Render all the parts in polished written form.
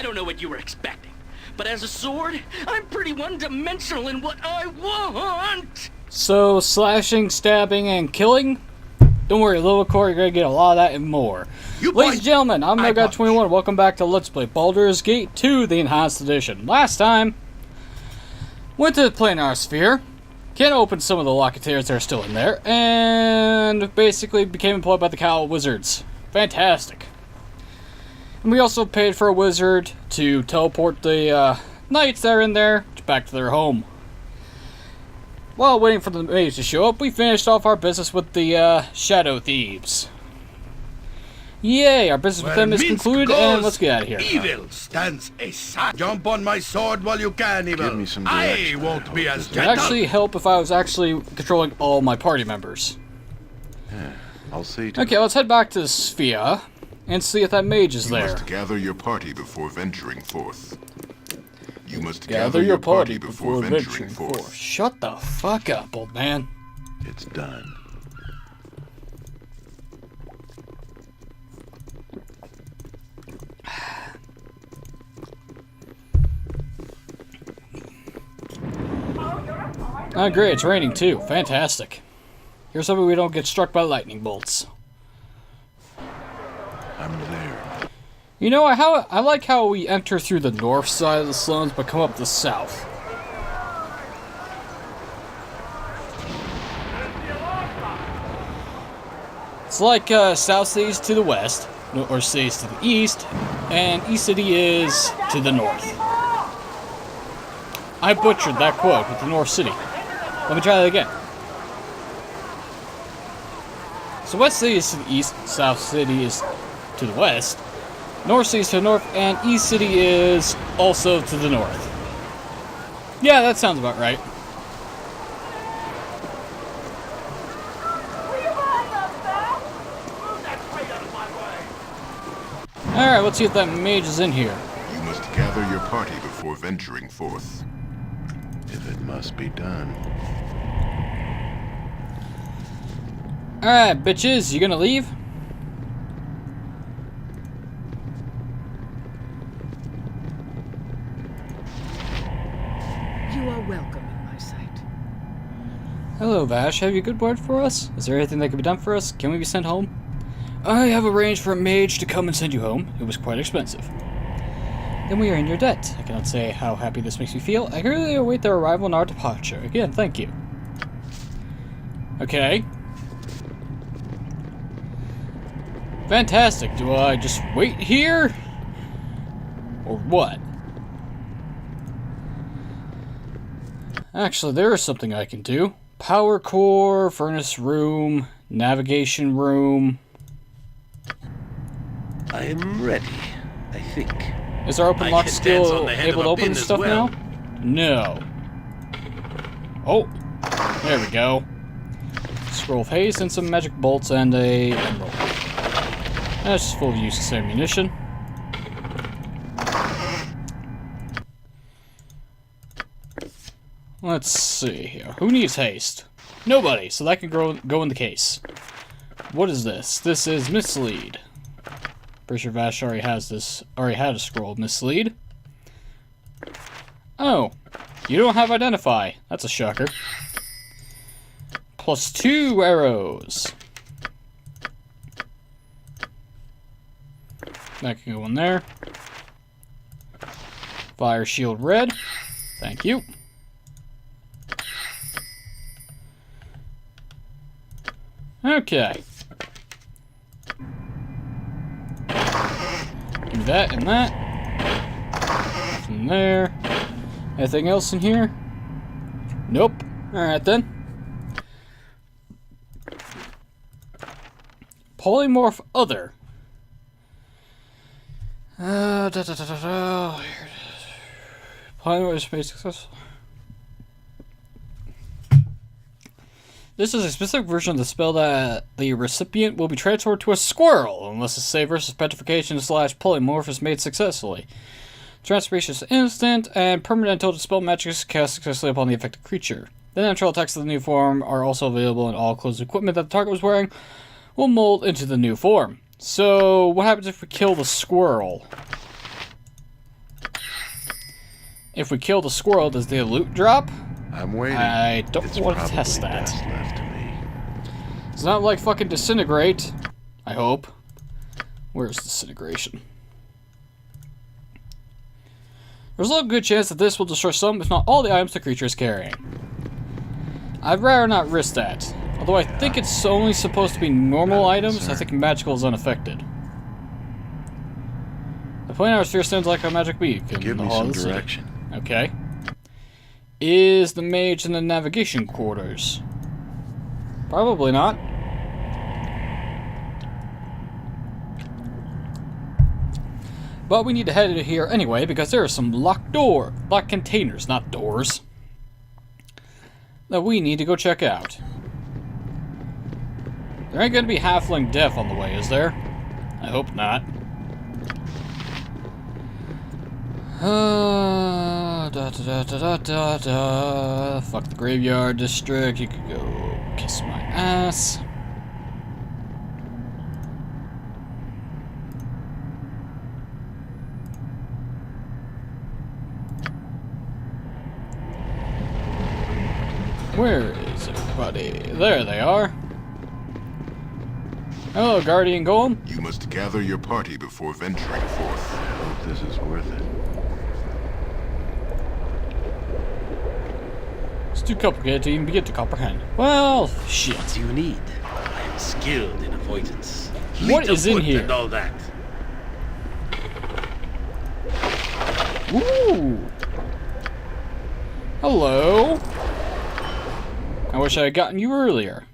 I don't know what you were expecting, but as a sword, I'm pretty one-dimensional in what I want! So, slashing, stabbing, and killing? Don't worry, little Corey, you're gonna get a lot of that and more. Ladies and gentlemen, I'm NoGod21. Welcome back to Let's Play Baldur's Gate 2, the Enhanced Edition. Last time, went to the Planar Sphere, can't open some of the locateurs that are still in there, and basically became employed by the Cowl Wizards. Fantastic. And we also paid for a wizard to teleport the knights that are in there back to their home. While waiting for the mage to show up, we finished off our business with the Shadow Thieves. Yay, our business with them is concluded, and let's get out of here. Evil stands aside. Jump on my sword while you can, evil. Give me some direction. I won't be as It would gentle. actually help if I was actually controlling all my party members. Yeah, I'll see to Okay, let's head back to the Sphere and see if that mage is You there. must gather your party before venturing forth. You must Gather your party before venturing forth. Shut the fuck up, old man. It's done. Oh great, it's raining too. Fantastic. Here's hoping we don't get struck by lightning bolts. I'm there. You know, I like how we enter through the north side of the slums, but come up the south. It's like South City is to the west, North City is to the east, and East City is to the north. I butchered that quote with the North City. Let me try that again. So West City is to the east, South City is to the west, North City is to the north, and East City is also to the north. Yeah, that sounds about right. Alright, let's see if that mage is in here. You must gather your party before venturing forth. If it must be done. Alright, bitches, you gonna leave? You are welcome in my sight. Hello, Vash. Have you a good word for us? Is there anything that can be done for us? Can we be sent home? I have arranged for a mage to come and send you home. It was quite expensive. Then we are in your debt. I cannot say how happy this makes me feel. I eagerly await their arrival and our departure. Again, thank you. Okay. Fantastic. Do I just wait here? Or what? Actually, there is something I can do. Power core, furnace room, navigation room. I'm ready, I think. Is our open I lock can dance skill on the head able of to a open pin this as stuff well. now? No. Oh, there we go. Scroll of haste and some magic bolts and a emerald. That's just full of useless ammunition. Let's see here. Who needs haste? Nobody, so that can go in the case. What is this? This is mislead. Pretty sure Vash already had a scroll of mislead. Oh, you don't have identify. That's a shocker. +2 arrows. That can go in there. Fire shield red. Thank you. Okay. Do that and that. Nothing there. Anything else in here? Nope. Alright then. Polymorph other. Here it is. Polymorph is made successful. This is a specific version of the spell that the recipient will be transformed to a squirrel unless a save versus petrification / polymorph is made successfully. Transformation is instant and permanent until the spell magic is cast successfully upon the affected creature. The natural attacks of the new form are also available in all clothes and equipment that the target was wearing will mold into the new form. So, what happens if we kill the squirrel? If we kill the squirrel, does the loot drop? I'm waiting. I don't It's want to test probably that. best left to me. It's not like fucking disintegrate. I hope. Where's disintegration? There's a good chance that this will destroy some, if not all, the items the creature is carrying. I'd rather not risk that. Although I think it's only supposed to be normal items, I think magical is unaffected. The point our sphere stands like a magic beak in Give the me hall some of the city. direction. Okay. Is the mage in the navigation quarters? Probably not. But we need to head in here anyway because there are some locked containers, not doors, that we need to go check out. There ain't gonna be halfling death on the way, is there? I hope not. Fuck the graveyard district. You could go kiss my ass. Where is everybody? There they are. Hello, Guardian Golem. You must gather your party before venturing forth. I hope this is worth it. It's too complicated to even begin to comprehend. Well, shit. What do you need? I am skilled in avoidance. What is in here? And all that. Ooh. Hello. I wish I had gotten you earlier.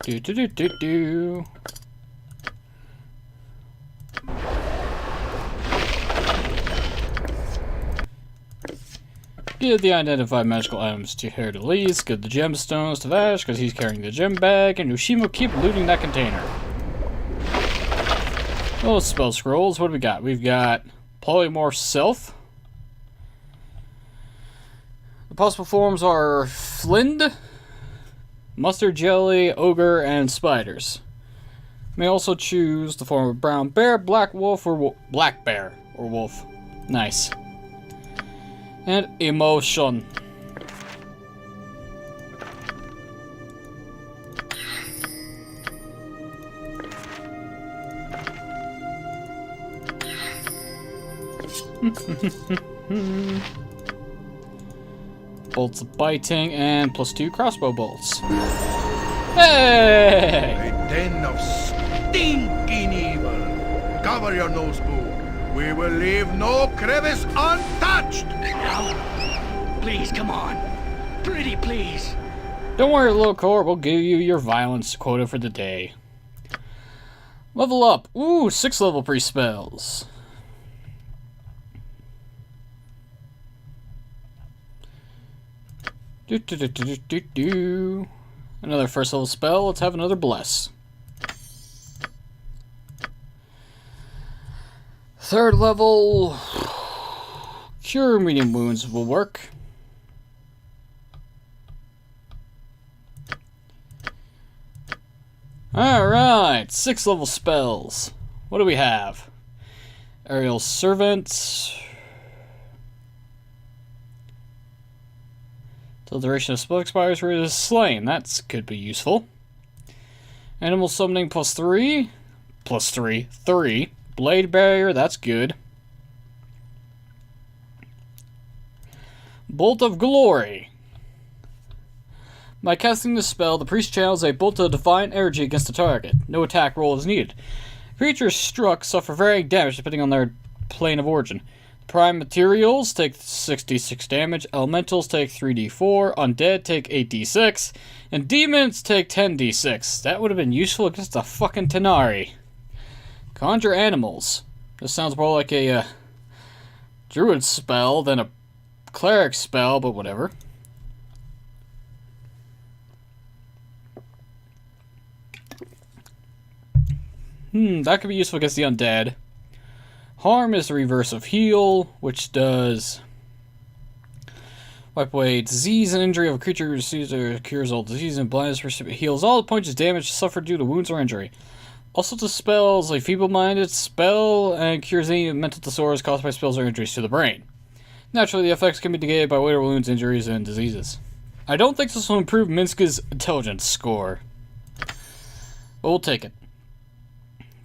Do do do do do. Give the identified magical items to Hercules, give the gemstones to Vash because he's carrying the gem bag, and Ushima will keep looting that container. Those spell scrolls, what do we got? We've got Polymorph Self. The possible forms are Flind, Mustard Jelly, Ogre, and Spiders. You may also choose the form of Brown Bear, Black Wolf, or Black Bear, or Wolf. Nice. And Emotion. Bolts of biting and +2 crossbow bolts. Hey! A den of stinking evil. Cover your nose, boo. We will leave no crevice untouched. Now, please, come on. Pretty please. Don't worry, little core. We'll give you your violence quota for the day. Level up. Ooh, 6 level pre-spells. Do. Another first level spell. Let's have another bless. 3rd level. Cure medium wounds will work. Alright, 6th level spells. What do we have? Aerial Servant. Till the duration of spell expires, where it is slain. That could be useful. Animal Summoning +3. +3. 3. Blade Barrier, that's good. Bolt of Glory. By casting this spell, the priest channels a bolt of divine energy against the target. No attack roll is needed. Creatures struck suffer varying damage depending on their plane of origin. Prime materials take 66 damage, elementals take 3d4, undead take 8d6, and demons take 10d6. That would have been useful against a fucking Tenari. Conjure animals. This sounds more like a druid spell than a cleric spell, but whatever. That could be useful against the undead. Harm is the reverse of heal, which does wipe away disease and injury of a creature who receives or cures all disease and blindness. Heals all the points of damage suffered due to wounds or injury. All sorts of spells, like feeble-minded spell, and cures any mental disorders caused by spells or injuries to the brain. Naturally, the effects can be negated by weight or wounds, injuries, and diseases. I don't think this will improve Minska's intelligence score. But we'll take it.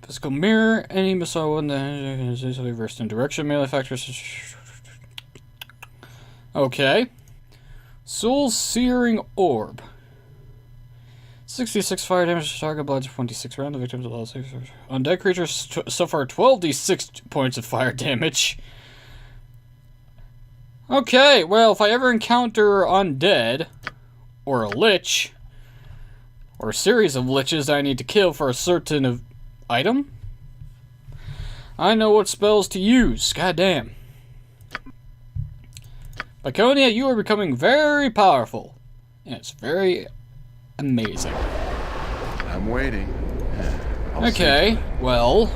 Physical mirror, any missile in the reversed in direction, melee factors. Okay. Soul Searing Orb. 66 fire damage to target, bloods 26 round. The victims of all 6. Undead creatures suffer 12d6 points of fire damage. Okay, well, if I ever encounter undead, or a lich, or a series of liches that I need to kill for a certain item, I know what spells to use. Goddamn. Baconia, you are becoming very powerful. And it's very amazing. I'm waiting. I'll okay, well.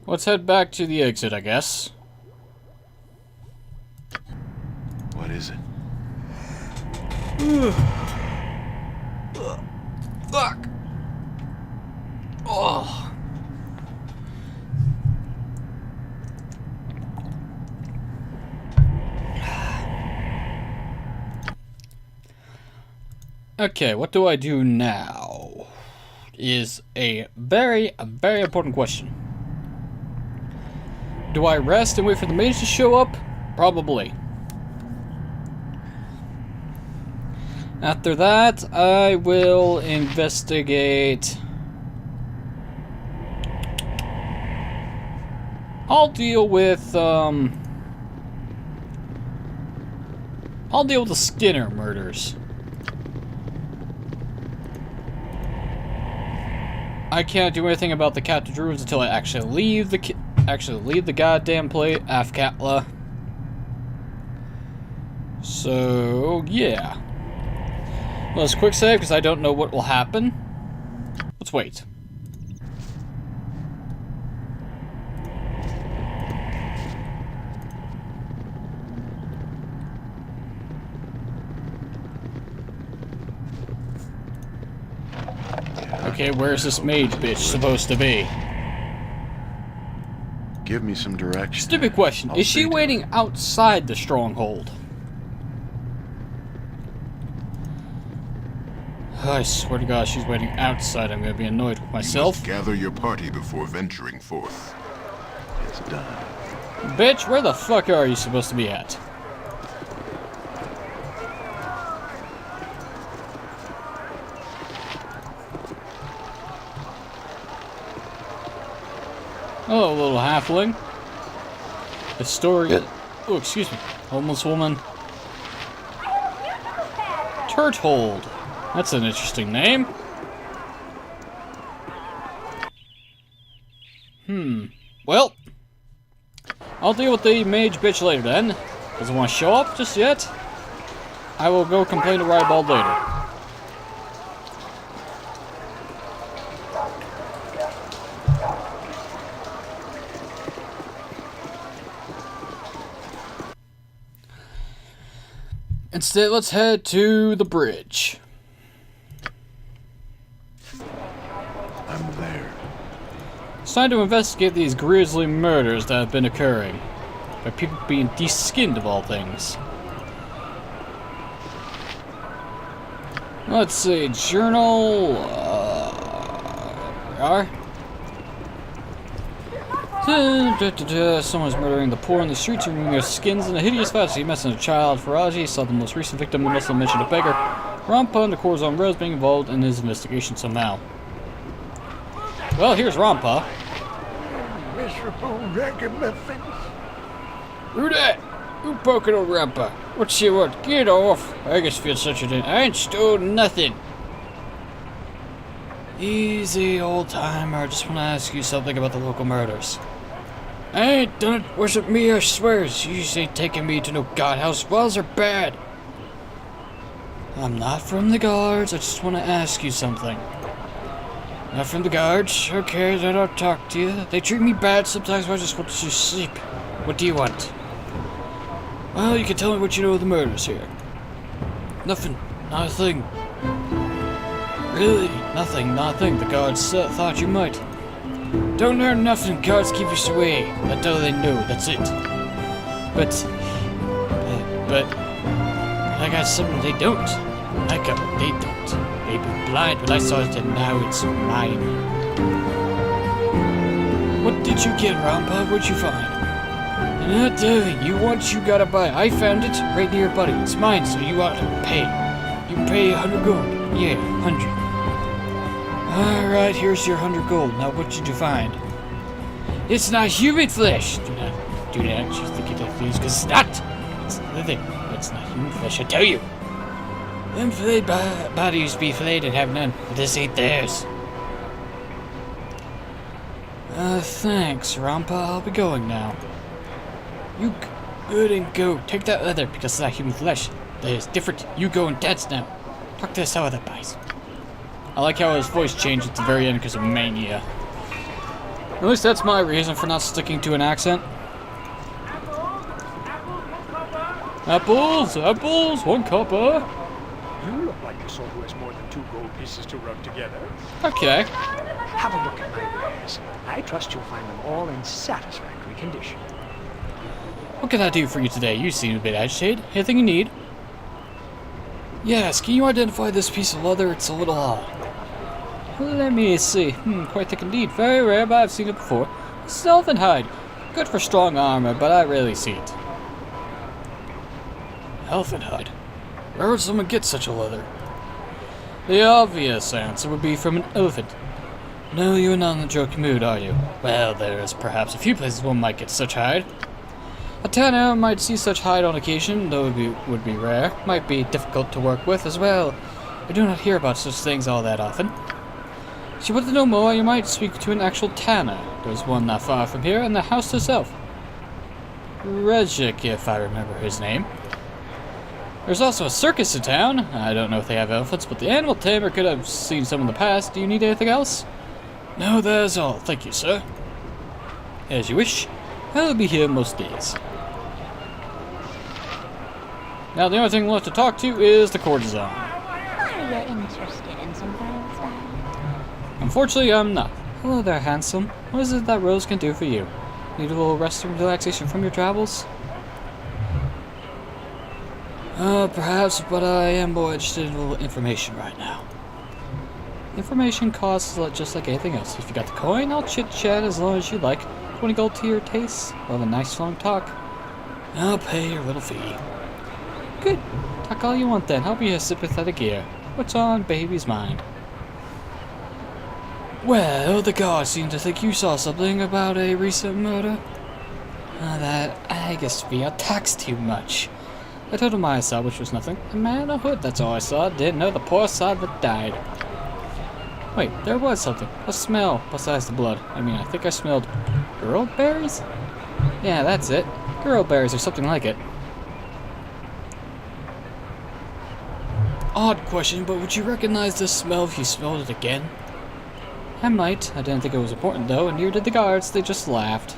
Let's head back to the exit, I guess. What is it? Fuck. Oh. Okay, what do I do now? Is a very important question. Do I rest and wait for the mage to show up? Probably. After that, I will investigate. I'll deal with the Skinner murders. I can't do anything about the Cat Druids until I actually leave the goddamn place, Afkatla. So yeah. Let's quick save because I don't know what will happen. Let's wait. Okay, where's this mage bitch supposed to be? Give me some direction. Stupid question. Is she waiting outside the stronghold? I swear to God, she's waiting outside. I'm gonna be annoyed with myself. You must gather your party before venturing forth. It's done. Bitch, where the fuck are you supposed to be at? Hello, little halfling. Historian. Oh, excuse me. Homeless woman. Turthold. That's an interesting name. Well, I'll deal with the mage bitch later then. Doesn't want to show up just yet. I will go complain to Rybald later. Instead, let's head to the bridge. I'm there. It's time to investigate these grisly murders that have been occurring. By people being de-skinned of all things. Let's see, journal... Someone's murdering the poor in the streets, removing their skins in a hideous fashion. He messed with a child. Faraji saw the most recent victim, the Muslim mentioned a beggar. Rampa and the Corzon Rose being involved in his investigation somehow. Well, here's Rampa. Miserable ragamuffins. Who that? Who poking on Rampa? What you want? Get off. I just feel such a... I ain't stole nothing. Easy, old timer. I just want to ask you something about the local murders. I ain't done it. Wasn't me, I swears. You ain't taking me to no godhouse. Wells are bad. I'm not from the guards. I just want to ask you something. Not from the guards? Okay, then I'll talk to you. They treat me bad sometimes, but I just want to sleep. What do you want? Well, you can tell me what you know of the murders here. Nothing Nothing. Really? Nothing. The guards thought you might. Don't learn nothing, guards keep you away. That's all they know, that's it. But I got something they don't. I got what they don't. They were blind when I saw it, and now it's mine. What did you get, Rampa? What'd you find? Not telling you what you gotta buy. I found it right near your buddy. It's mine, so you ought to pay. You pay 100 gold. Yeah, 100. Alright, here's your 100 gold. Now what did you find? It's not human flesh! Do not you think it is, because it's not! It's living. It's not human flesh, I tell you! Them filleted bodies be filleted and have none, but this ain't theirs. Thanks, Rampa. I'll be going now. You good and go. Take that leather, because it's not human flesh. That is different. You go and dance now. Talk to us other guys. I like how his voice changed at the very end because of mania. At least that's my reason for not sticking to an accent. Apples, 1 copper. You look like the sort who has more than 2 gold pieces to rub together. Okay. Have a look at my wares. I trust you'll find them all in satisfactory condition. What can I do for you today? You seem a bit agitated. Anything you need? Yes, can you identify this piece of leather? It's a little odd. Let me see. Quite thick indeed. Very rare, but I've seen it before. Stealth and hide. Good for strong armor, but I rarely see it. Elephant hide. Where would someone get such a leather? The obvious answer would be from an elephant. No, you're not in a joking mood, are you? Well, there's perhaps a few places one might get such hide. A tanner might see such hide on occasion, though it would be rare. Might be difficult to work with as well. I do not hear about such things all that often. If you want to know more, you might speak to an actual tanner. There's one not far from here, in the house itself. Rejik, if I remember his name. There's also a circus in town. I don't know if they have elephants, but the animal tamer could have seen some in the past. Do you need anything else? No, that is all. Thank you, sir. As you wish. I'll be here most days. Now the only thing left to talk to is the courtesan. Are you interested in some friends, Unfortunately, I'm not. Hello there, handsome. What is it that Rose can do for you? Need a little rest and relaxation from your travels? Perhaps, but I am more interested in a little information right now. Information costs just like anything else. If you got the coin, I'll chit-chat as long as you like. 20 gold to your taste. We'll have a nice long talk. I'll pay your little fee. Good. Talk all you want then. I'll be a sympathetic ear. What's on baby's mind? Well, the guards seem to think you saw something about a recent murder. That, I guess, being taxed too much. I told him I saw, which was nothing. A man in a hood, that's all I saw. Didn't know the poor sod that died. Wait, there was something. A smell besides the blood. I mean, I think I smelled girl berries? Yeah, that's it. Girl berries or something like it. Odd question, but would you recognize this smell if you smelled it again? I might. I didn't think it was important though, and neither did the guards. They just laughed.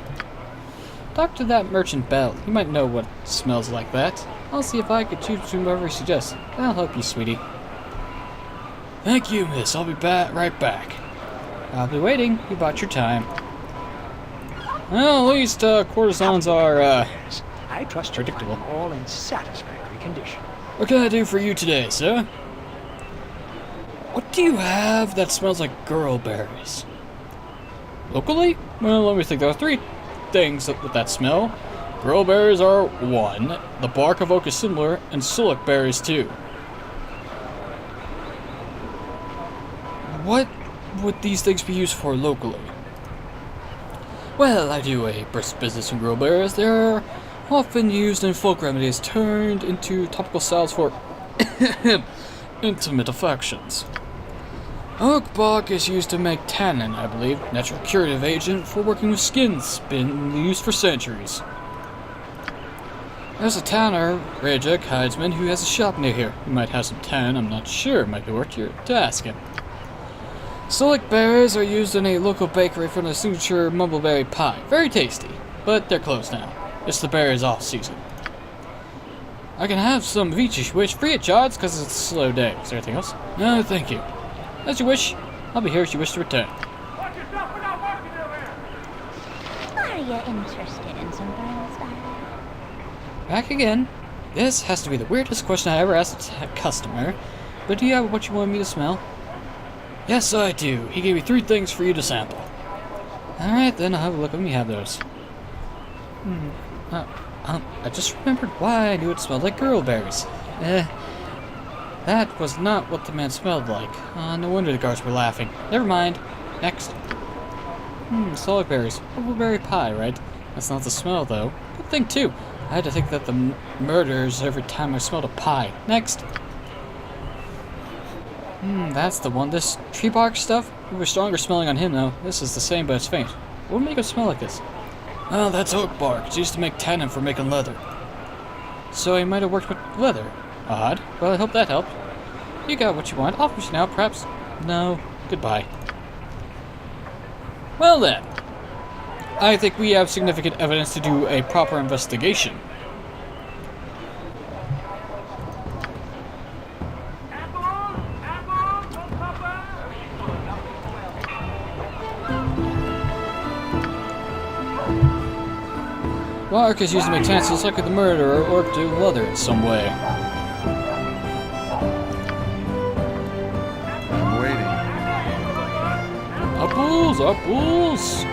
Talk to that merchant Bell. He might know what smells like that. I'll see if I could choose between whatever he suggests. That'll help you, sweetie. Thank you, miss. I'll be right back. I'll be waiting. You bought your time. Well, at least courtesans are I trust you predictable. find them all in satisfactory condition. What can I do for you today, sir? What do you have that smells like girl berries? Locally? Well, let me think. There are 3 things with that smell. Girl berries are 1, the bark of oak is similar, and sulic berries 2. What would these things be used for locally? Well, I do a brisk business in girl berries. They're often used in folk remedies, turned into topical salves for intimate affections. Oak bark is used to make tannin, I believe, natural curative agent for working with skins, been used for centuries. There's a tanner, Rejik Hidesman, who has a shop near here. He might have some tannin, I'm not sure. Might be worth to ask him. Sulic berries are used in a local bakery for the signature mumbleberry pie. Very tasty, but they're closed now. It's the berries off season. I can have some of each wish free of charge because it's a slow day. Is there anything else? No, thank you. As you wish. I'll be here if you wish to return. Are you interested in some girls, darling? Back again. This has to be the weirdest question I ever asked a customer. But do you have what you wanted me to smell? Yes, I do. He gave me 3 things for you to sample. Alright, then I'll have a look. Let me have those. I just remembered why I knew it smelled like girl berries. That was not what the man smelled like. No wonder the guards were laughing. Never mind. Next. Solid berries. Blueberry pie, right? That's not the smell, though. Good thing, too. I had to think that the murders every time I smelled a pie. Next. That's the one. This tree bark stuff? We were stronger smelling on him, though. This is the same, but it's faint. What would make it smell like this? Oh, that's oak bark. It's used to make tannin for making leather. So he might have worked with leather. Odd. Well, I hope that helped. You got what you want. I'll push now, perhaps. No. Goodbye. Well then. I think we have significant evidence to do a proper investigation. Bark is used to make tannin, so it's likely the murderer or to leather in some way. I'm waiting. Apples, apples.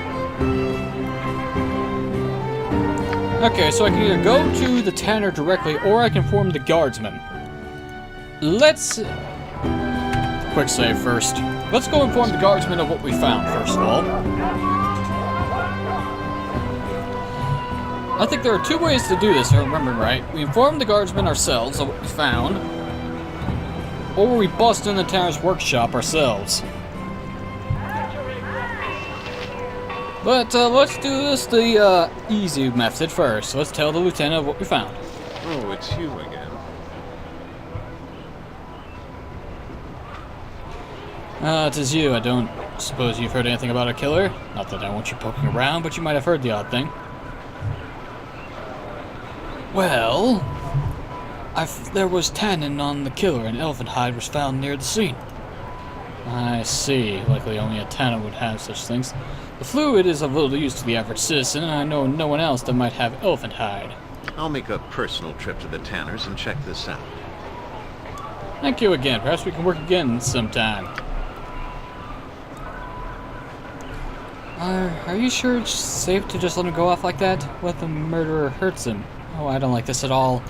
Okay, so I can either go to the tanner directly, or I can inform the guardsman. Let's... Quick save first. Let's go inform the guardsman of what we found, first of all. I think there are 2 ways to do this, if I remember right. We inform the guardsman ourselves of what we found, or we bust in the tanner's workshop ourselves. But let's do this the easy method first. Let's tell the lieutenant what we found. Oh, it's you again. It is you. I don't suppose you've heard anything about a killer? Not that I want you poking around, but you might have heard the odd thing. Well, there was tannin on the killer, and elephant hide was found near the scene. I see. Likely only a tanner would have such things. The fluid is of little use to the average citizen, and I know no one else that might have elephant hide. I'll make a personal trip to the tanners and check this out. Thank you again. Perhaps we can work again sometime. Are you sure it's safe to just let him go off like that? What if the murderer hurts him? Oh, I don't like this at all.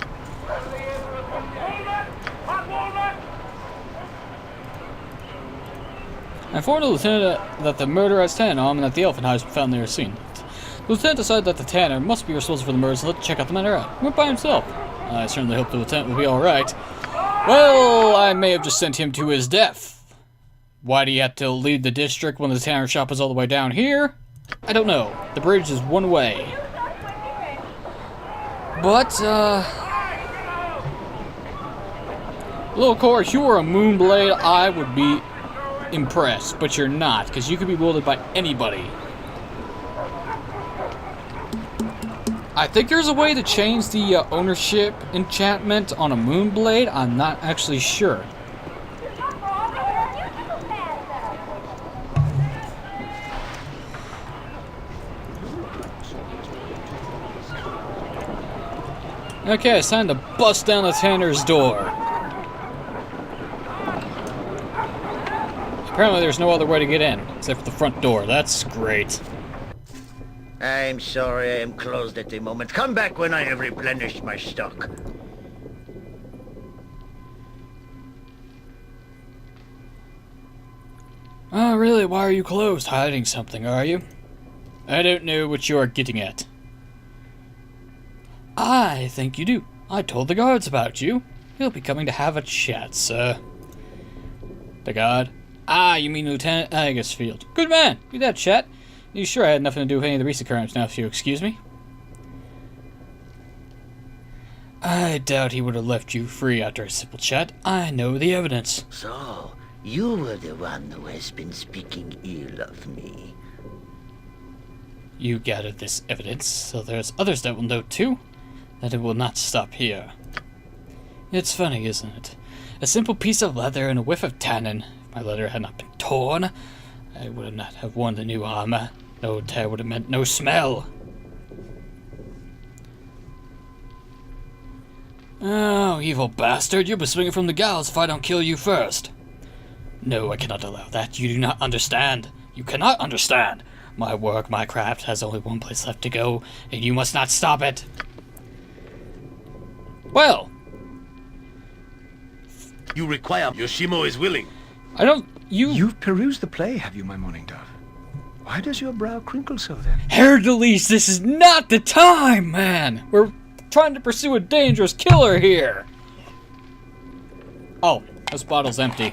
I informed the lieutenant that the murderer has tannin on him and that the elephant hide has been found near the scene. The lieutenant decided that the tanner must be responsible for the murders and let check out the matter out. He went by himself. I certainly hope the lieutenant will be alright. Well, I may have just sent him to his death. Why do you have to leave the district when the tanner shop is all the way down here? I don't know. The bridge is one way. But, little core, if you were a Moonblade, I would be impressed. But you're not, because you could be wielded by anybody. I think there's a way to change the ownership enchantment on a Moonblade. I'm not actually sure. Okay, it's time to bust down the tanner's door. Apparently there's no other way to get in, except for the front door. That's great. I'm sorry I am closed at the moment. Come back when I have replenished my stock. Oh, really? Why are you closed? Hiding something, are you? I don't know what you are getting at. I think you do. I told the guards about you. He'll be coming to have a chat, sir. The guard? Ah, you mean Lieutenant Aggisfield. Good man. We'd have a chat. You sure I had nothing to do with any of the recent crimes now, if you excuse me? I doubt he would have left you free after a simple chat. I know the evidence. So, you were the one who has been speaking ill of me. You gathered this evidence, so there's others that will know too. That it will not stop here. It's funny, isn't it? A simple piece of leather and a whiff of tannin. If my leather had not been torn, I would not have worn the new armor. No tear would have meant no smell. Oh, evil bastard, you'll be swinging from the gallows if I don't kill you first. No, I cannot allow that. You do not understand. You cannot understand. My work, my craft, has only one place left to go, and you must not stop it. Well. You require Yoshimo is willing. I don't... You've perused the play, have you, my morning dove? Why does your brow crinkle so then? Herr Delis, this is not the time, man! We're trying to pursue a dangerous killer here! Oh, this bottle's empty.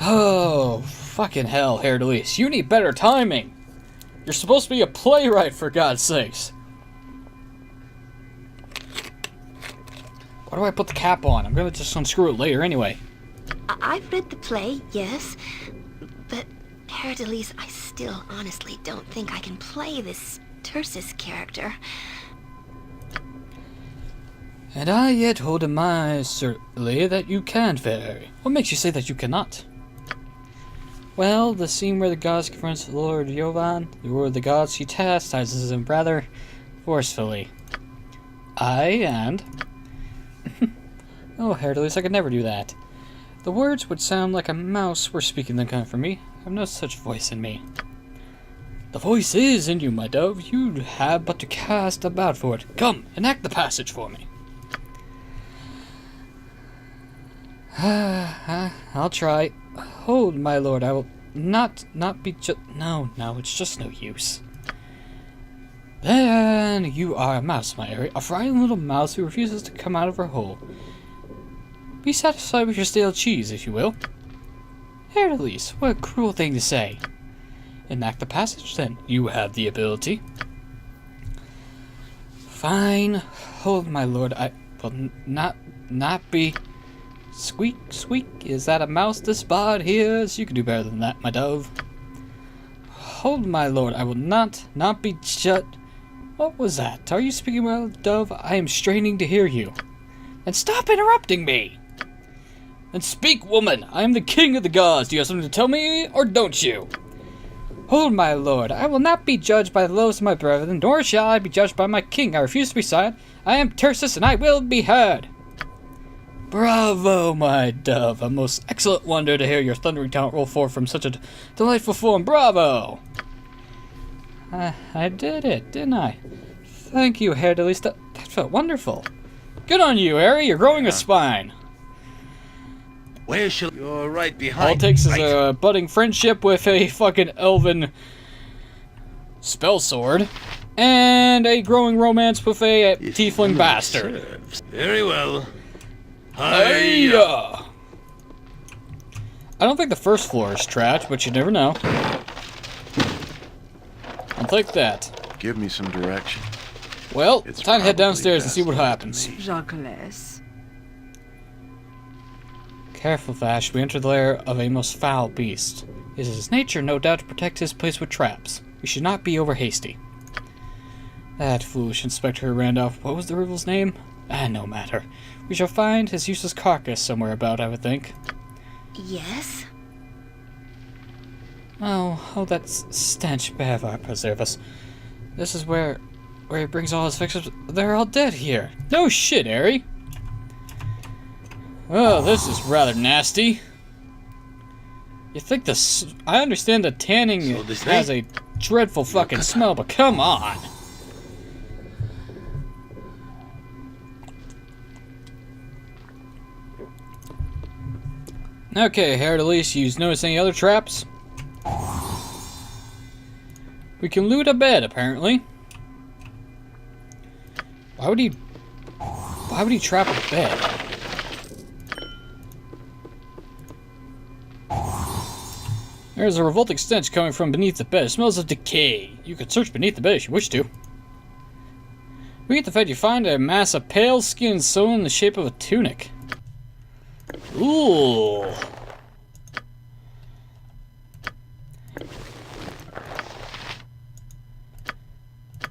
Oh, fucking hell, Herr Delis. You need better timing! You're supposed to be a playwright, for God's sakes. Why do I put the cap on? I'm gonna just unscrew it later anyway. I've read the play, yes. But, Herr Delis, I still honestly don't think I can play this Tursus character. And I yet hold in mind, certainly, that you can, Fairy. What makes you say that you cannot? Well, the scene where the gods confronts Lord Jovan, the lord of the gods, she chastises him rather forcefully. Oh, Herr Delis, I could never do that. The words would sound like a mouse were speaking them kind for me. I have no such voice in me. The voice is in you, my dove. You have but to cast about for it. Come, enact the passage for me. I'll try. Hold, my lord, I will not be No, it's just no use. Then you are a mouse, my Airy, a frightened little mouse who refuses to come out of her hole. Be satisfied with your stale cheese, if you will. Herr Delis, what a cruel thing to say. Enact the passage, then. You have the ability. Fine. Hold, my lord, I will not be... Squeak, squeak, is that a mouse this bard hears? You can do better than that, my dove. Hold, my lord, I will not be shut... What was that? Are you speaking well, dove? I am straining to hear you. And stop interrupting me! And speak, woman! I am the king of the gods. Do you have something to tell me, or don't you? Hold, my lord. I will not be judged by the lowest of my brethren, nor shall I be judged by my king. I refuse to be silent. I am Tursus, and I will be heard. Bravo, my dove. A most excellent wonder to hear your thundering talent roll forth from such a delightful form. Bravo! I did it, didn't I? Thank you, Herr Delis. That felt wonderful. Good on you, Harry. You're growing a spine. Where shall... You're right behind. All it takes is a budding friendship with a fucking elven spell sword and a growing romance with a tiefling bastard. Very well. Hiya! I don't think the first floor is trash, but you never know. I'll take that. Give me some direction. Well, it's time to head downstairs and see what happens. Jacques. Careful, Vash. We enter the lair of a most foul beast. It is his nature, no doubt, to protect his place with traps. We should not be over hasty. That foolish Inspector Randolph, what was the rival's name? No matter. We shall find his useless carcass somewhere about, I would think. Yes? Oh, that stench. Bevar preserve us. This is where he brings all his fixers. They're all dead here. No shit, Harry. Oh, this is rather nasty. You think I understand the tanning has a dreadful fucking smell, but come on. Okay, Herr Delis, you notice any other traps? We can loot a bed, apparently. Why would he trap a bed? There's a revolting stench coming from beneath the bed. It smells of decay. You could search beneath the bed if you wish to. Beneath the bed, you find a mass of pale skin sewn in the shape of a tunic. Ooh.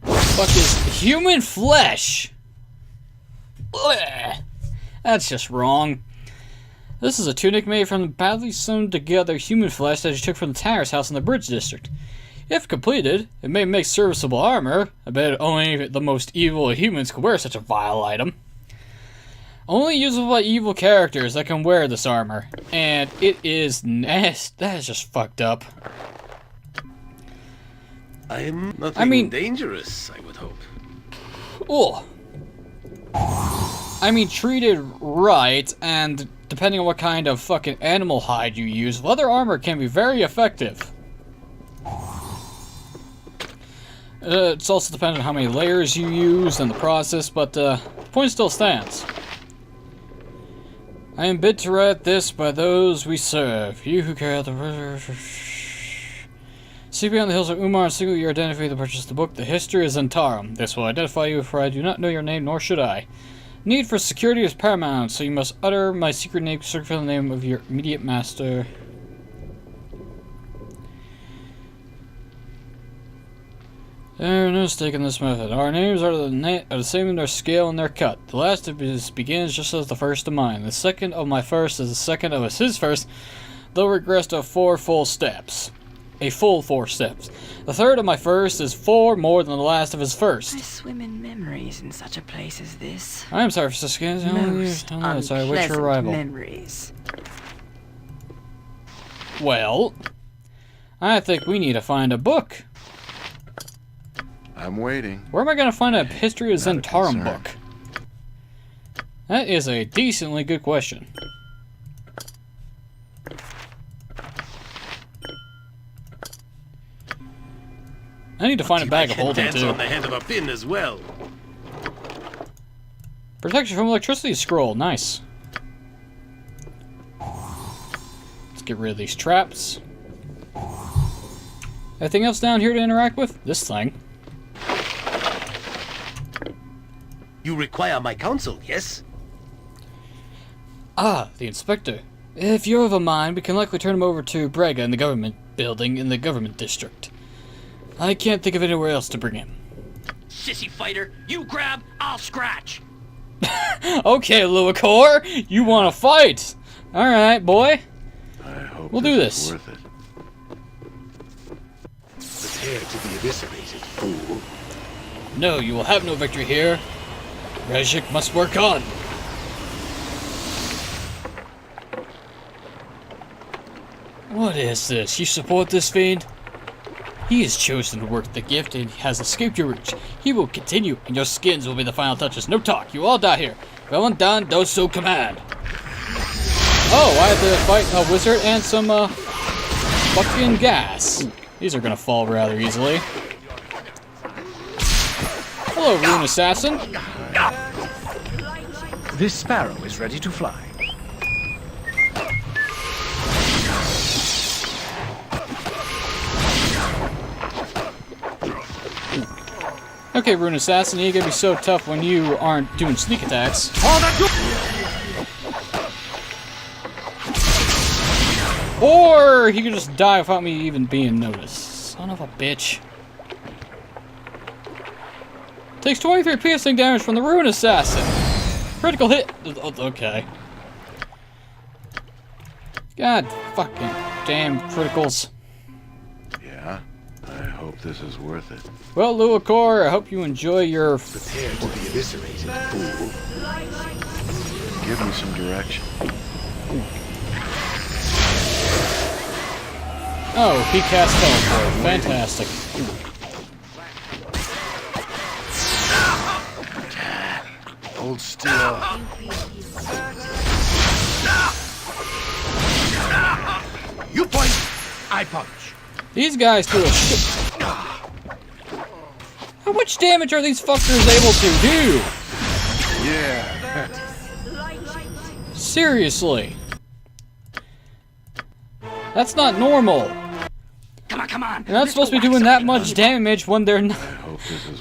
Fuck is human flesh? Blech. That's just wrong. This is a tunic made from the badly sewn together human flesh that you took from the tanner's house in the Bridge District. If completed, it may make serviceable armor. I bet only the most evil of humans could wear such a vile item. Only usable by evil characters that can wear this armor. And it is nasty. That is just fucked up. I'm nothing dangerous, I would hope. Oh. I mean, treated right, and depending on what kind of fucking animal hide you use, leather armor can be very effective. It's also dependent on how many layers you use and the process, but the point still stands. I am bid to write this by those we serve. You who carry out the... Seek beyond the hills of Umar and single your identity to purchase the book. The history is Zentarum. This will identify you, for I do not know your name, nor should I. Need for security is paramount, so you must utter my secret name, search for the name of your immediate master. There is no mistake in this method. Our names are the same in their scale and their cut. The last of his begins just as the first of mine. The second of my first is the second of his first, though regress to 4 full steps. A full 4 steps. The third of my first is 4 more than the last of his first. I swim in memories in such a place as this. I am sorry, Siska. Most Sorry, what's your arrival? memories. Well, I think we need to find a book. I'm waiting. Where am I going to find a History of Zentarum book? That is a decently good question. I need to find a bag of holding too. On the head of a pin as well. Protection from electricity scroll, nice. Let's get rid of these traps. Anything else down here to interact with? This thing. You require my counsel, yes? Ah, the inspector. If you're of a mind, we can likely turn him over to Braga in the government building in the government district. I can't think of anywhere else to bring him. Sissy fighter, you grab, I'll scratch. Okay, Luacor, you want to fight? All right, boy. I hope we'll do this. Worth it. Prepare to be eviscerated, fool. No, you will have no victory here. Rejik must work on. What is this? You support this fiend? He has chosen to work the gift and has escaped your reach. He will continue, and your skins will be the final touches. No talk. You all die here. Well done, do so command. Oh, I have to fight a wizard and some, fucking gas. These are gonna fall rather easily. Hello, Rune Assassin. This sparrow is ready to fly. Okay, Rune Assassin, you're gonna be so tough when you aren't doing sneak attacks. Or he could just die without me even being noticed. Son of a bitch. Takes 23 piercing damage from the Rune Assassin. Critical hit. Oh, okay. God fucking damn criticals. Yeah, I hope this is worth it. Well, Luacor, I hope you enjoy your... Prepare to be eviscerated, fool. Give me some direction. Oh, he cast teleport. Fantastic. Hold still. You point, I punch. These guys do a shit. How much damage are these fuckers able to do? Yeah. Seriously. That's not normal. Come on. You're not supposed to be doing that much damage when they're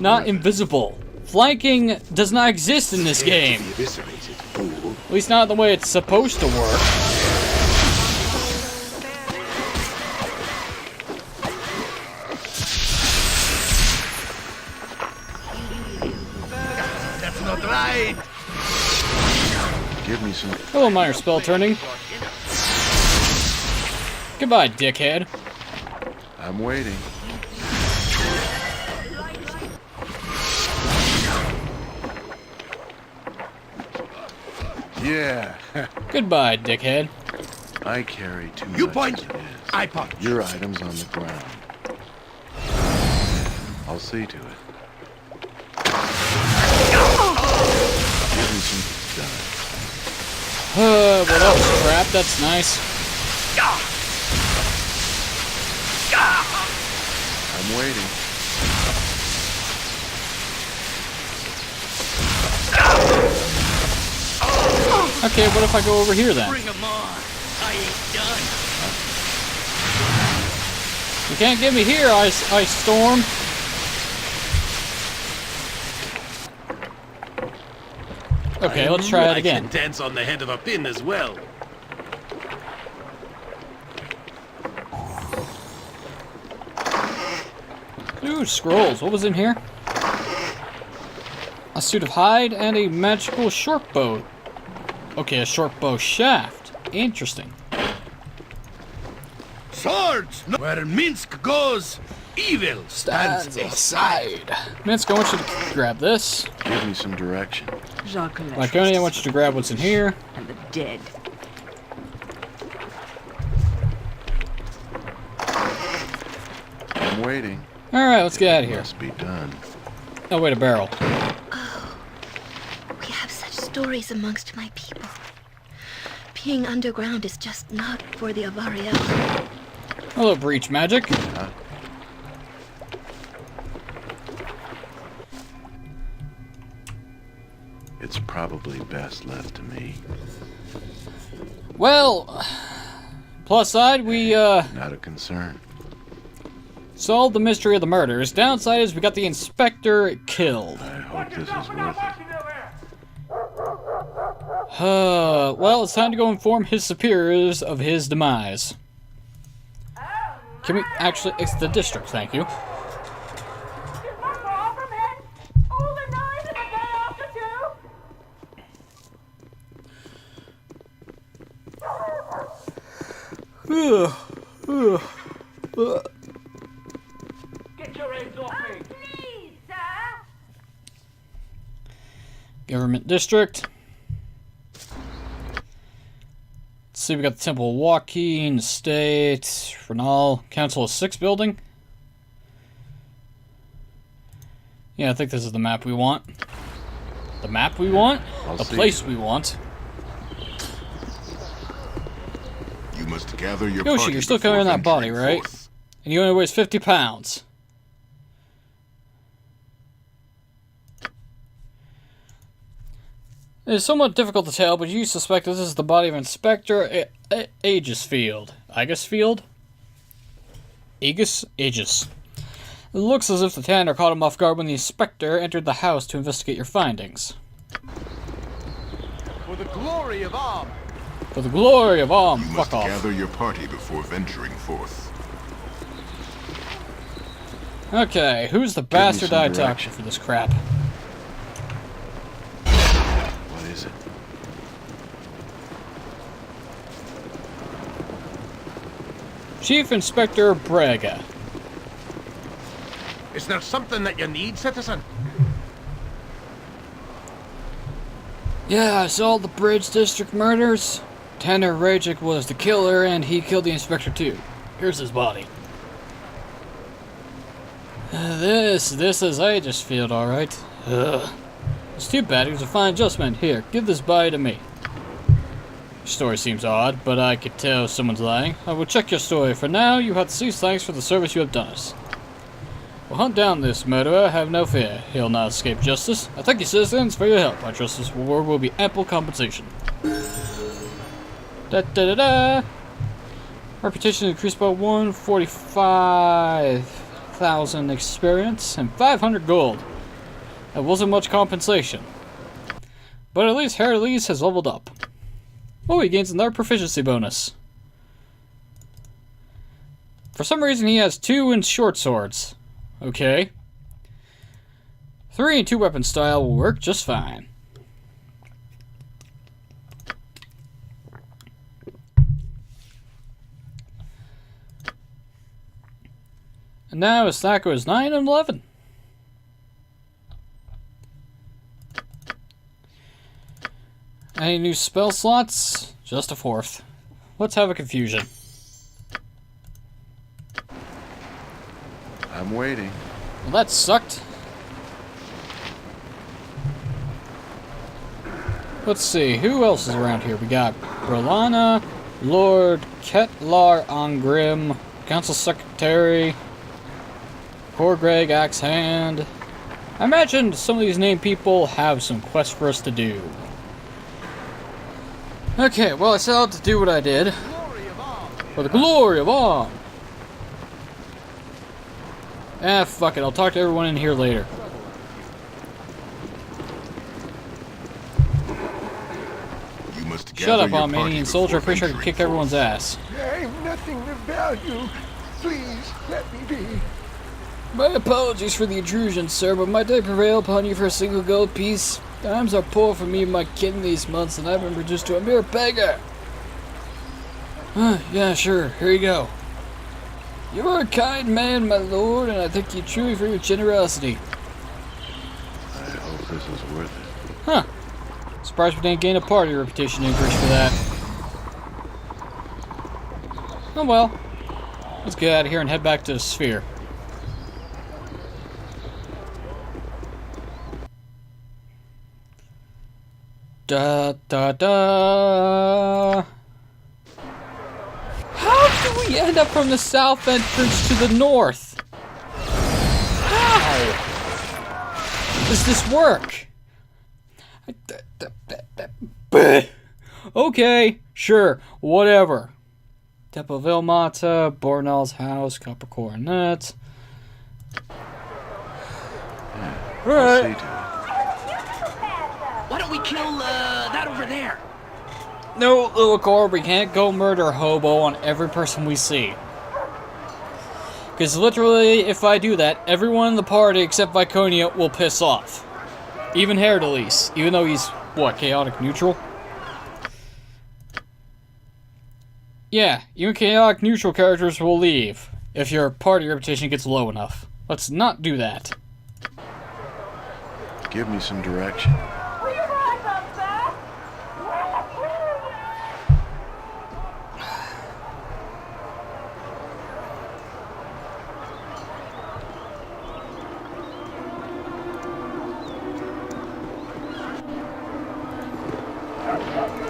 not invisible. Flanking does not exist in this game. At least not the way it's supposed to work. That's not right. some... Hello, minor spell turning. Goodbye, dickhead. I'm waiting. Yeah. Goodbye, dickhead. I carry too You much point, as it is. I punch. Your item's on the ground. I'll see to it. Give me some done. What else? Crap, that's nice. I'm waiting. Okay, what if I go over here then? Bring 'em on. I ain't done. You can't get me here, Ice Storm. Okay, let's try it again. I can dance on the head of a pin as well. Ooh, scrolls. What was in here? A suit of hide and a magical short bow. Okay, a short bow shaft. Interesting. Swords! Where Minsk goes, evil stands aside. Minsk, I want you to grab this. Give me some direction. Lyconia, I want you to grab what's in here. And the dead. I'm waiting. Alright, let's get out of here. Must be done. Oh, wait, a barrel. Oh, we have such stories amongst my people. Being underground is just not for the Avariel. Hello, breach magic. It's probably best left to me. Well, plus side, we, Not a concern. solved the mystery of the murders. Downside is we got the inspector killed. I hope this is worth it. Well, it's time to go inform his superiors of his demise. Can we actually... It's the district, thank you. Get your hands off me! Please, sir. Government district. Let's see, we got the Temple of Joaquin, Estate, Renal, Council of Six building. Yeah, I think this is the map we want. The map we want? The place we want. You must gather your Yoshi, party you're still before carrying that body, venturing right? forth. And he only weighs 50 pounds. It is somewhat difficult to tell, but you suspect this is the body of Inspector Aegisfield. Aegisfield? Aegis? It looks as if the Tanner caught him off guard when the Inspector entered the house to investigate your findings. For the glory of Am. For the glory of Am, You fuck must off. gather your party before venturing forth. Okay, who's the bastard some I talked to direction. for this crap? What is it? Chief Inspector Braga. Is there something that you need, citizen? Yeah, I solved the Bridge District murders. Tanner Rajik was the killer, and he killed the inspector too. Here's his body. This is Aegisfield, alright. It's too bad, he was a fine adjustment. Here, give this body to me. Your story seems odd, but I could tell someone's lying. I will check your story. For now, you have to cease thanks for the service you have done us. We'll hunt down this murderer, have no fear. He'll not escape justice. I thank you, citizens, for your help. I trust this reward will be ample compensation. Da-da-da-da! Reputation increased by 145,000 experience and 500 gold. That wasn't much compensation. But at least Hercules has leveled up. Oh, he gains another proficiency bonus. For some reason, he has 2 in short swords. Okay. 3 and 2 weapon style will work just fine. And now his stack was 9 and 11. Any new spell slots? Just a 4th. Let's have a confusion. I'm waiting. Well, that sucked. Let's see, who else is around here? We got Brolana, Lord Ketlar Angrim, Council Secretary, Poor Greg Axe Hand. I imagine some of these named people have some quests for us to do. Okay, well, I set out to do what I did. For the glory of Om! Ah, fuck it, I'll talk to everyone in here later. Shut up, Armenian soldier. Pretty sure I can kick everyone's ass. I'm nothing of value. Please, let me be. My apologies for the intrusion, sir, but might I prevail upon you for a single gold piece? Times are poor for me and my kid in these months, and I've been reduced to a mere beggar. Yeah, sure. Here you go. You are a kind man, my lord, and I thank you truly for your generosity. I hope this is worth it. Huh. Surprised we didn't gain a party reputation increase for that. Oh well. Let's get out of here and head back to the sphere. Da da da. How do we end up from the south entrance to the north? How does this work? Okay, sure, whatever. Temple Vilmata, Bornall's house, Copper Coronet. Alright. Why don't we kill that over there? No, little Corb, we can't go murder hobo on every person we see. Because literally, if I do that, everyone in the party except Viconia will piss off. Even Herdelis, even though he's, what, chaotic neutral? Yeah, even chaotic neutral characters will leave if your party reputation gets low enough. Let's not do that. Give me some direction.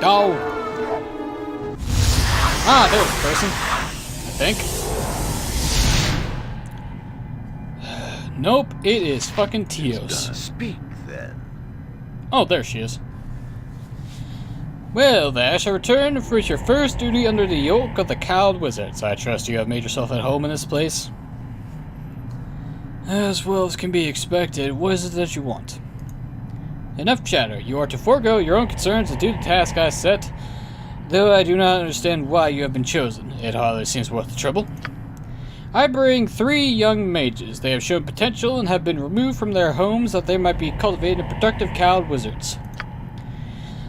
Oh. Ah, there was a person. I think. Nope, it is fucking Tios. Speak then. Oh, there she is. Well, Vash, I return for your first duty under the yoke of the Cowled Wizards. I trust you have made yourself at home in this place. As well as can be expected, what is it that you want? Enough chatter. You are to forego your own concerns and do the task I set, though I do not understand why you have been chosen. It hardly seems worth the trouble. I bring 3 young mages. They have shown potential and have been removed from their homes that they might be cultivated and productive Cowled Wizards.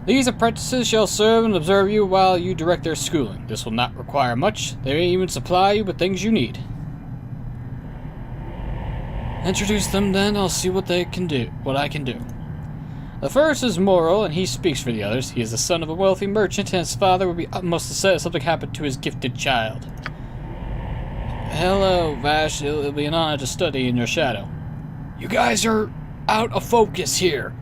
These apprentices shall serve and observe you while you direct their schooling. This will not require much. They may even supply you with things you need. Introduce them then, I'll see what I can do. The first is Moral, and he speaks for the others. He is the son of a wealthy merchant, and his father would be utmost upset if something happened to his gifted child. Hello, Vash. It'll be an honor to study in your shadow. You guys are out of focus here.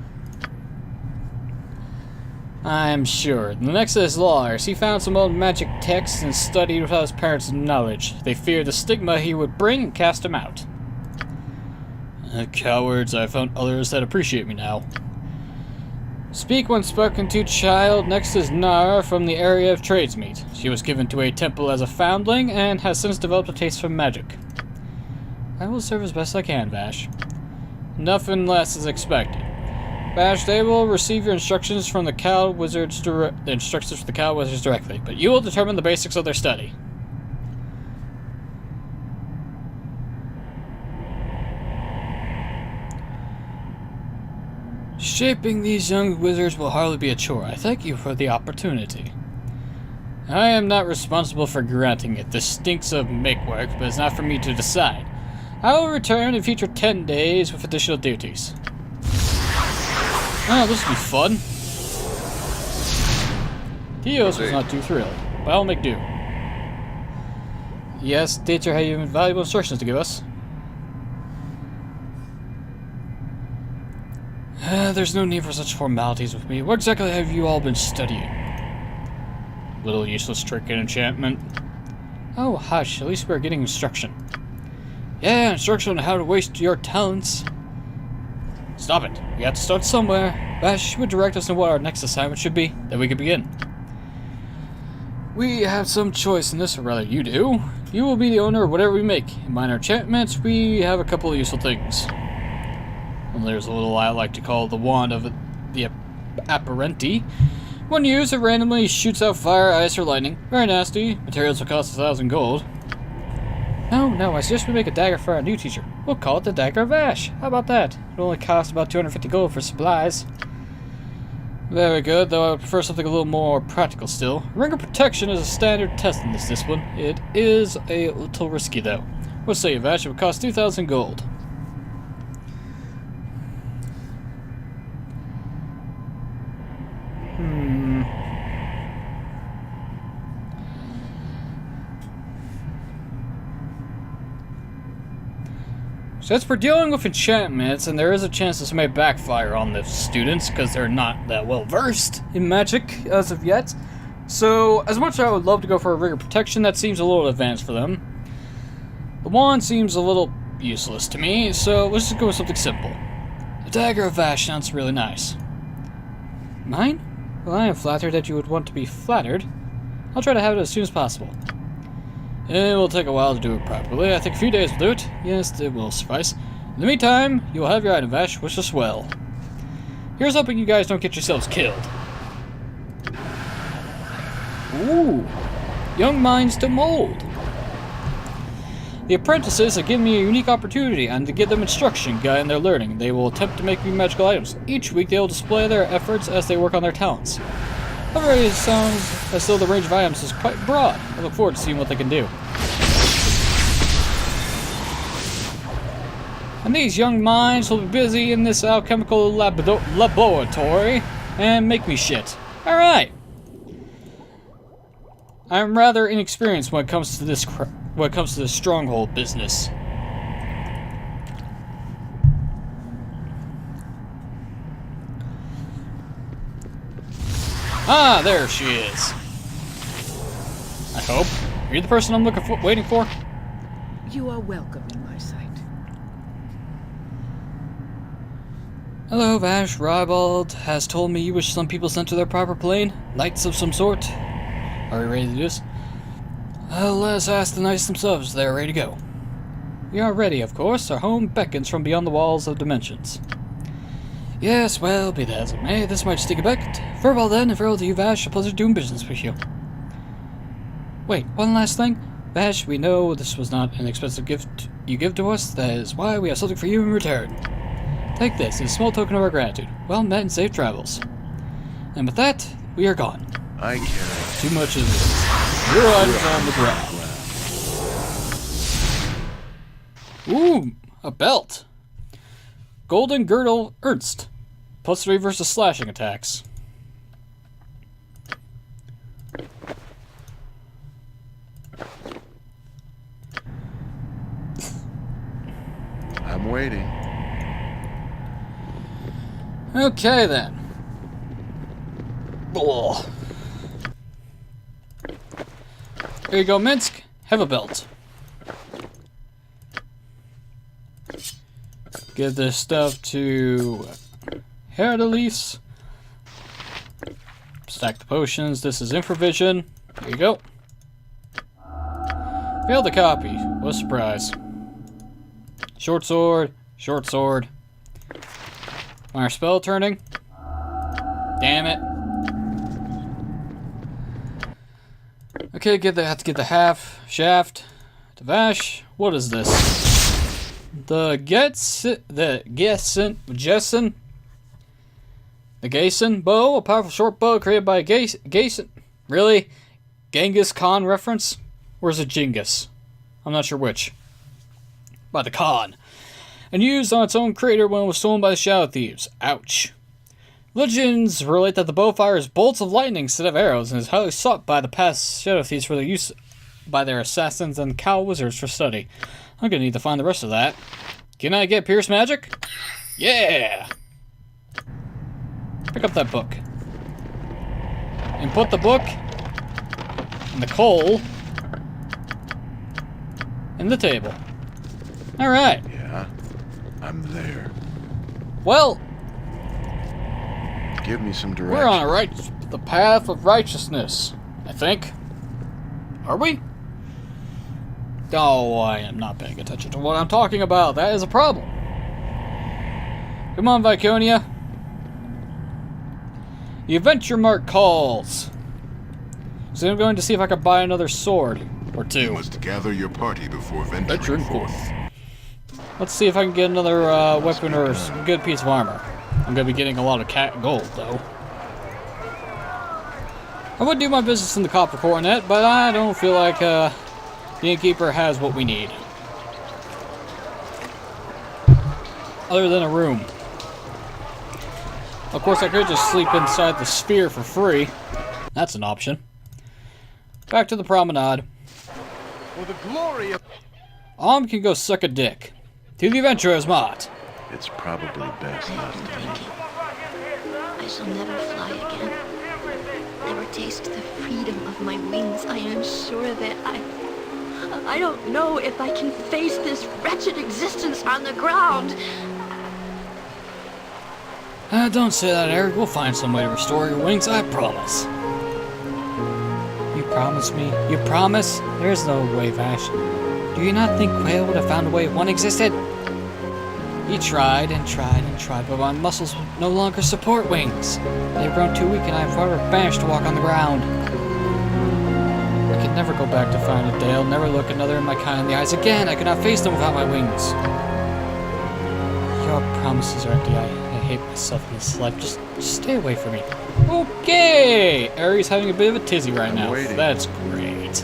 I'm sure. The next is Lars. He found some old magic texts and studied without his parents' knowledge. They feared the stigma he would bring and cast him out. Cowards, I found others that appreciate me now. Speak when spoken to, child. Next is Nara from the area of Tradesmeet. She was given to a temple as a foundling and has since developed a taste for magic. I will serve as best I can, Vash. Nothing less is expected. Vash, they will receive your instructions from the Cowled Wizards directly, but you will determine the basics of their study. Shaping these young wizards will hardly be a chore. I thank you for the opportunity. I am not responsible for granting it. This stinks of make-work, but it's not for me to decide. I will return in future 10 days with additional duties. Oh, this will be fun. Theos was not too thrilled, but I'll make do. Yes, teacher had even valuable instructions to give us. There's no need for such formalities with me. What exactly have you all been studying? Little useless trick and enchantment. Oh, hush. At least we're getting instruction. Yeah, instruction on how to waste your talents. Stop it. We have to start somewhere. Vash would direct us on what our next assignment should be. Then we can begin. We have some choice in this, or rather you do. You will be the owner of whatever we make. In minor enchantments, we have a couple of useful things. Well, there's a little I like to call the wand of the apparenti. When used, it randomly shoots out fire, ice, or lightning. Very nasty. Materials will cost 1,000 gold. No, I suggest we make a dagger for our new teacher. We'll call it the Dagger of Ash. How about that? It only costs about 250 gold for supplies. Very good, though I would prefer something a little more practical still. Ring of Protection is a standard test in this discipline. It is a little risky, though. What say you, Vash? It would cost 2,000 gold. Since we're dealing with enchantments, and there is a chance this may backfire on the students because they're not that well versed in magic as of yet. So, as much as I would love to go for a Ring of Protection, that seems a little advanced for them. The wand seems a little useless to me, so let's just go with something simple. The Dagger of Vash sounds really nice. Mine? Well, I am flattered that you would want to be flattered. I'll try to have it as soon as possible. It will take a while to do it properly. I think a few days will do it. Yes, it will suffice. In the meantime, you will have your item, Vash, which is swell. Here's hoping you guys don't get yourselves killed. Ooh. Young minds to mold. The apprentices have given me a unique opportunity and to give them instruction guide in their learning. They will attempt to make me magical items. Each week they will display their efforts as they work on their talents. However, it sounds as though the range of items is quite broad. I look forward to seeing what they can do. And these young minds will be busy in this alchemical laboratory and make me shit. Alright. I'm rather inexperienced when it comes to this stronghold business. Ah, there she is. I hope. Are you the person I'm waiting for? You are welcome in my sight. Hello, Vash. Ribald has told me you wish some people sent to their proper plane. Knights of some sort. Are we ready to do this? Let's ask the knights themselves. They're ready to go. We are ready, of course. Our home beckons from beyond the walls of dimensions. Yes, well, be that as it may, this might stick a beckett. Farewell then, and farewell to you, Vash. A pleasure doing business with you. Wait, one last thing. Vash, we know this was not an expensive gift you give to us. That is why we have something for you in return. Take this, it's a small token of our gratitude. Well met and safe travels. And with that, we are gone. I can't. Too much of this. Your items on the ground. Ooh, a belt. Golden Girdle Ernst. +3 versus slashing attacks. I'm waiting. Okay then. Ugh. Here you go, Minsk. Have a belt. Give this stuff to Herdelise. Stack the potions. This is Infravision. Here you go. Failed the copy. What a surprise. Short sword. Short sword. Minor spell turning. Damn it. Okay, have to get the half shaft to Vash. What is this? The Gason bow, a powerful short bow created by Gason. Really? Genghis Khan reference? Or is it Genghis? I'm not sure which. by the Khan, and used on its own crater when it was stolen by the Shadow Thieves. Ouch. Legends relate that the bow fires bolts of lightning instead of arrows, and is highly sought by the past Shadow Thieves for their use by their assassins and cow wizards for study. I'm gonna need to find the rest of that. Can I get Pierce Magic? Yeah! Pick up that book. And put the book and the coal in the table. Alright. Yeah, I'm there. Well, Give me some direction. we're on the path of righteousness, I think. Are we? Oh, I am not paying attention to what I'm talking about. That is a problem. Come on, Viconia. The adventure mark calls. So I'm going to see if I can buy another sword or two. You must gather your party before venturing forth. Let's see if I can get another weapon or a good piece of armor. I'm going to be getting a lot of cat gold, though. I would do my business in the Copper Coronet, but I don't feel like the innkeeper has what we need. Other than a room. Of course, I could just sleep inside the sphere for free. That's an option. Back to the promenade. For the glory of... Can go suck a dick. To the adventurer's mott. It's probably best not to. I shall never fly again. Never taste the freedom of my wings. I am sure that I don't know if I can face this wretched existence on the ground. Don't say that, Eric. We'll find some way to restore your wings, I promise. You promise me? You promise? There's no way, Vash. Do you not think Quail would have found a way if one existed? He tried and tried and tried, but my muscles no longer support wings. They've grown too weak and I am forever banished to walk on the ground. I could never go back to find a Dale, never look another in my kind in the eyes again. I could not face them without my wings. Your promises are empty. I hate myself in this life. Just stay away from me. Okay! Aries having a bit of a tizzy right now. waiting. That's great.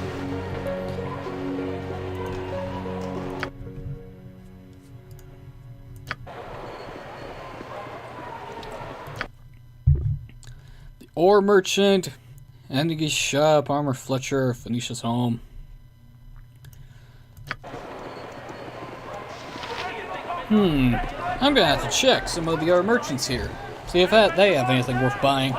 The Ore Merchant, Endige's Shop, Armor Fletcher, Phoenicia's Home. I'm gonna have to check some of the other merchants here. See if they have anything worth buying.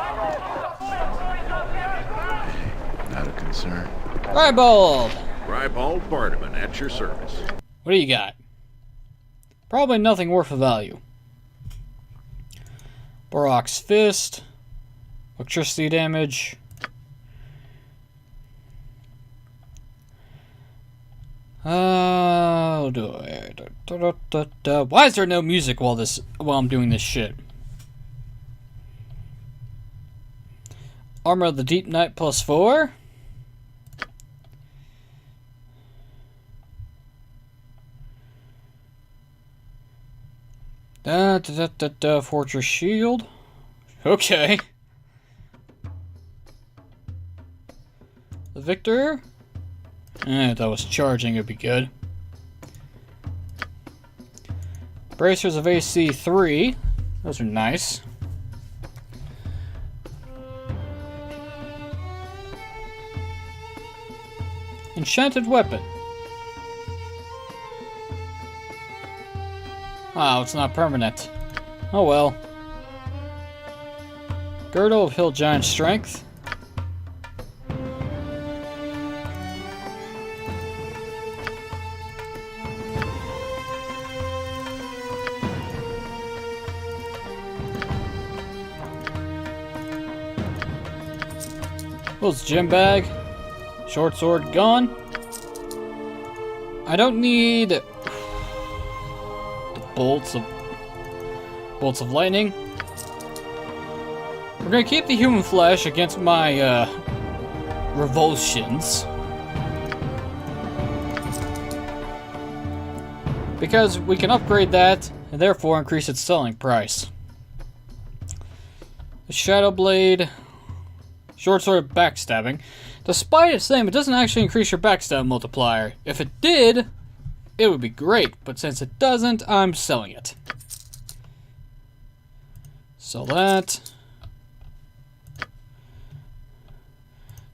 Not a concern. Rybald! Rybald Bardaman at your service. What do you got? Probably nothing worth of value. Barak's Fist. Electricity damage. Why is there no music while I'm doing this shit? Armor of the Deep Night +4. Fortress Shield. Okay. The Victor. If that was charging, it'd be good. Bracers of AC 3. Those are nice. Enchanted Weapon. Wow, it's not permanent. Oh well. Girdle of Hill Giant Strength. What's gem bag? Short sword gone. I don't need the bolts of lightning. We're gonna keep the human flesh against my revulsions, because we can upgrade that and therefore increase its selling price. The Shadow Blade. Short sword of backstabbing. Despite its name, it doesn't actually increase your backstab multiplier. If it did, it would be great, but since it doesn't, I'm selling it. Sell that.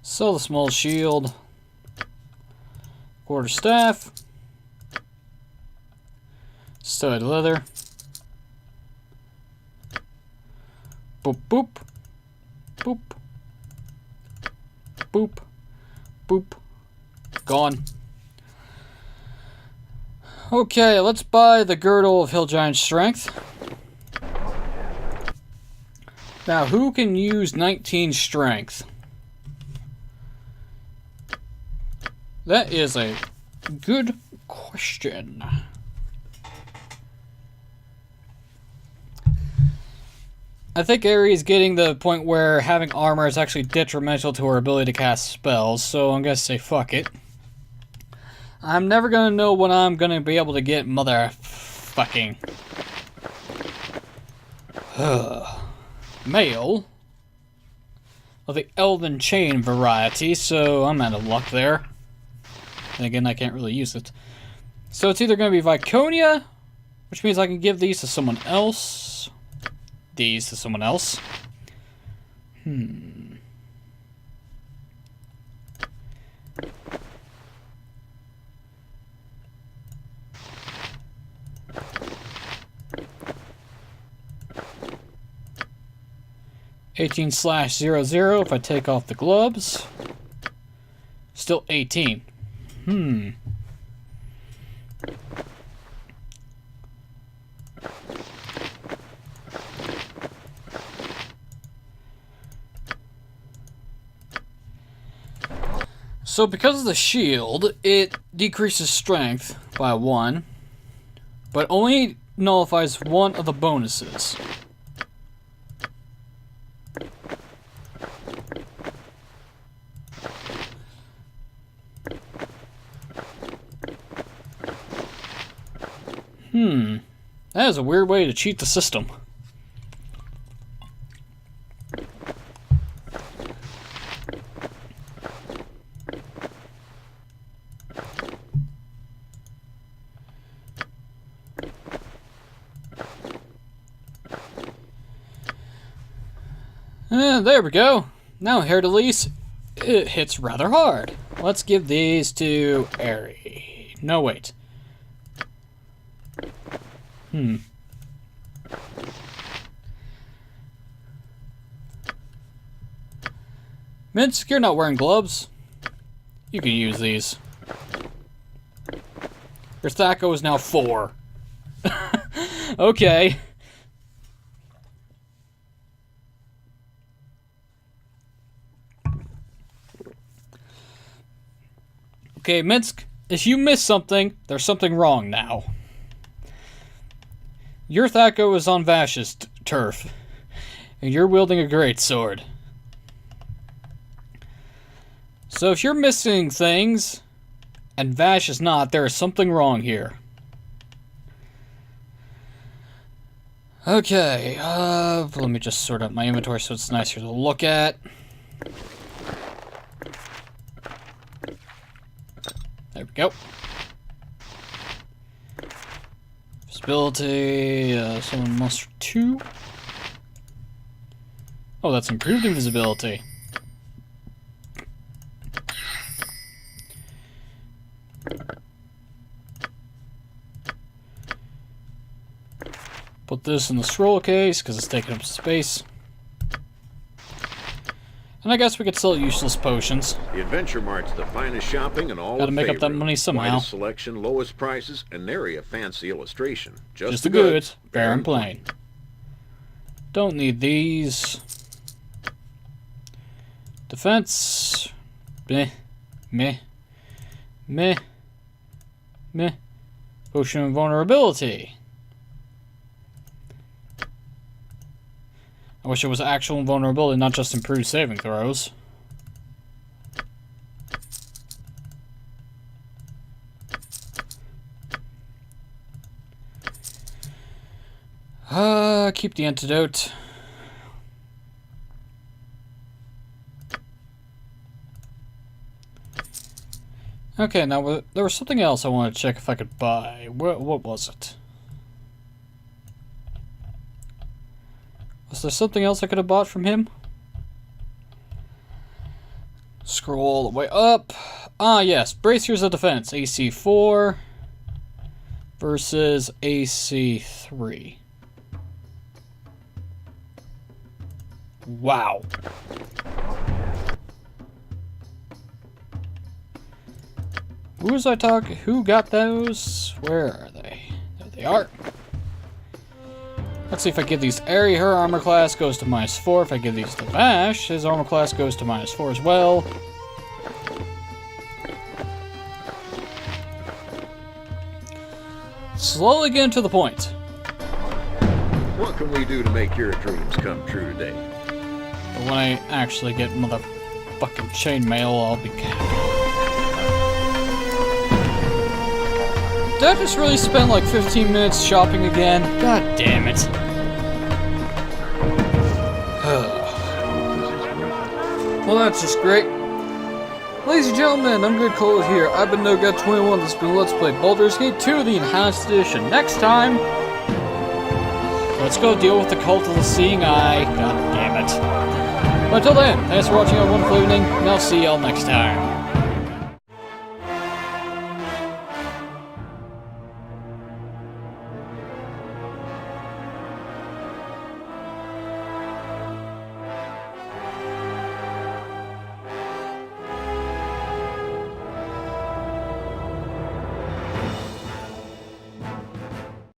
Sell the small shield. Quarterstaff. Studded leather. Boop, boop. Boop. Boop. Boop. Gone. Okay, let's buy the Girdle of Hill Giant Strength. Now, who can use 19 Strength? That is a good question. I think Ares is getting to the point where having armor is actually detrimental to her ability to cast spells, so I'm gonna say fuck it. I'm never gonna know when I'm gonna be able to get motherfucking mail of the Elven Chain variety, so I'm out of luck there. And again, I can't really use it. So it's either gonna be Viconia, which means I can give these to someone else. These to someone else. 18/00 if I take off the gloves. Still 18. So because of the shield, it decreases strength by 1, but only nullifies one of the bonuses. That is a weird way to cheat the system. There we go. Now Hercules, it hits rather hard. Let's give these to Aerie. No, wait. Minsk, you're not wearing gloves. You can use these. Your Thaco is now 4. Okay. Okay, Minsk, if you missed something, there's something wrong now. Your Thaco is on Vash's turf, and you're wielding a greatsword. So if you're missing things, and Vash is not, there is something wrong here. Okay, let me just sort out my inventory so it's nicer to look at. There we go. Visibility, someone muster 2. Oh, that's improved invisibility. Put this in the scroll case because it's taking up space. And I guess we could sell useless potions. The Adventure Mart's the finest shopping and all. Gotta make up that money somehow. Widest selection, lowest prices, and nary a fancy illustration. Just the goods, fair and plain. Don't need these. Defense. Meh. Meh. Meh. Meh. Potion of vulnerability. I wish it was actual invulnerability, not just improved saving throws. Keep the antidote. Okay, now there was something else I wanted to check if I could buy. What was it? Was there something else I could have bought from him? Scroll all the way up. Ah, yes. Bracers of Defense. AC 4 versus AC 3. Wow. Who was I talking? Who got those? Where are they? There they are. Let's see if I give these Aerie, her armor class goes to -4. If I give these to Vash, his armor class goes to -4 as well. Slowly getting to the point. What can we do to make your dreams come true today? But when I actually get motherfucking chainmail, I'll be happy. Did I just really spend like 15 minutes shopping again? God damn it. Well, that's just great. Ladies and gentlemen, I'm gonna call it here. I've been NoGod21. This has been Let's Play Baldur's Gate 2, the Enhanced Edition. Next time, let's go deal with the Cult of the Seeing Eye. God damn it. But until then, thanks for watching. Have a wonderful evening, and I'll see y'all next time.